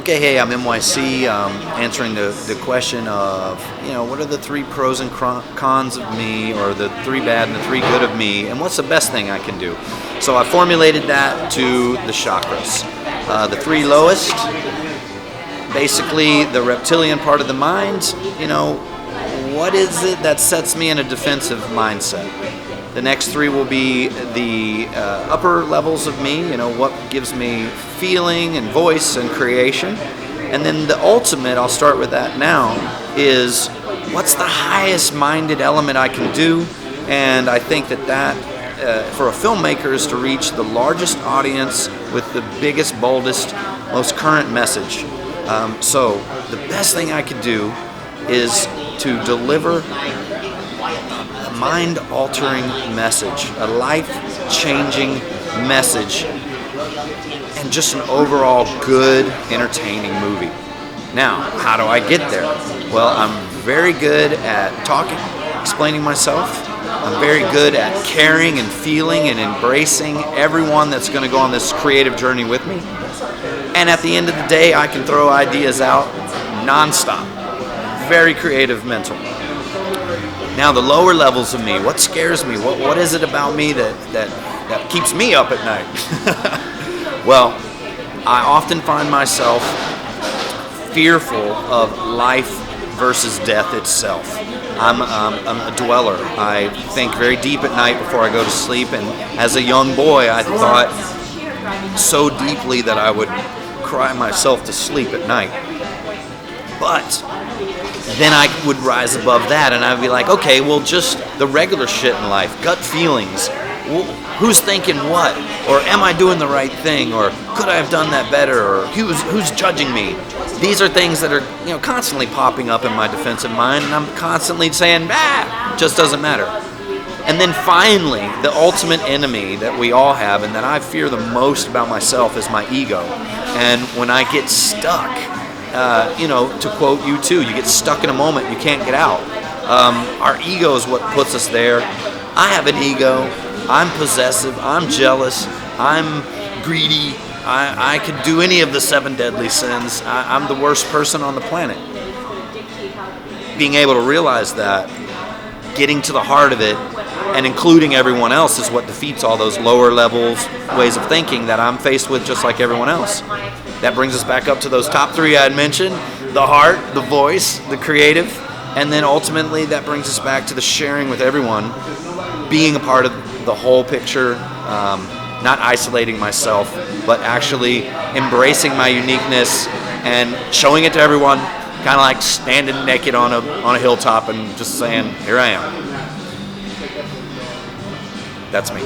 Okay, hey, I'm MYC, answering the question of, what are the 3 pros and cons of me, or the 3 bad and the 3 good of me, and what's the best thing I can do? So I formulated that to the chakras. The 3 lowest, basically the reptilian part of the mind, what is it that sets me in a defensive mindset? The next 3 will be the upper levels of me, what gives me feeling and voice and creation. And then the ultimate, I'll start with that now, is what's the highest minded element I can do? And I think that for a filmmaker is to reach the largest audience with the biggest, boldest, most current message. So the best thing I could do is to deliver a mind-altering message, a life-changing message, and just an overall good, entertaining movie. Now, how do I get there? Well, I'm very good at talking, explaining myself. I'm very good at caring and feeling and embracing everyone that's going to go on this creative journey with me. And at the end of the day, I can throw ideas out nonstop. Very creative mental. Now, the lower levels of me, what scares me? What is it about me that keeps me up at night? Well, I often find myself fearful of life versus death itself. I'm a dweller. I think very deep at night before I go to sleep, and as a young boy, I thought so deeply that I would cry myself to sleep at night. But then I would rise above that, and I'd be like, okay, well, just the regular shit in life, gut feelings. Who's thinking what? Or am I doing the right thing? Or could I have done that better? Or who's judging me? These are things that are constantly popping up in my defensive mind, and I'm constantly saying, just doesn't matter. And then finally, the ultimate enemy that we all have and that I fear the most about myself is my ego. And when I get stuck, to quote U2, you get stuck in a moment, you can't get out. Our ego is what puts us there. I have an ego. I'm possessive. I'm jealous. I'm greedy. I could do any of the 7 deadly sins. I'm the worst person on the planet. Being able to realize that, getting to the heart of it, and including everyone else is what defeats all those lower levels, ways of thinking that I'm faced with just like everyone else. That brings us back up to those top 3 I had mentioned: the heart, the voice, the creative, and then ultimately that brings us back to the sharing with everyone, being a part of the whole picture, not isolating myself, but actually embracing my uniqueness and showing it to everyone, kind of like standing naked on a hilltop and just saying, here I am. That's me.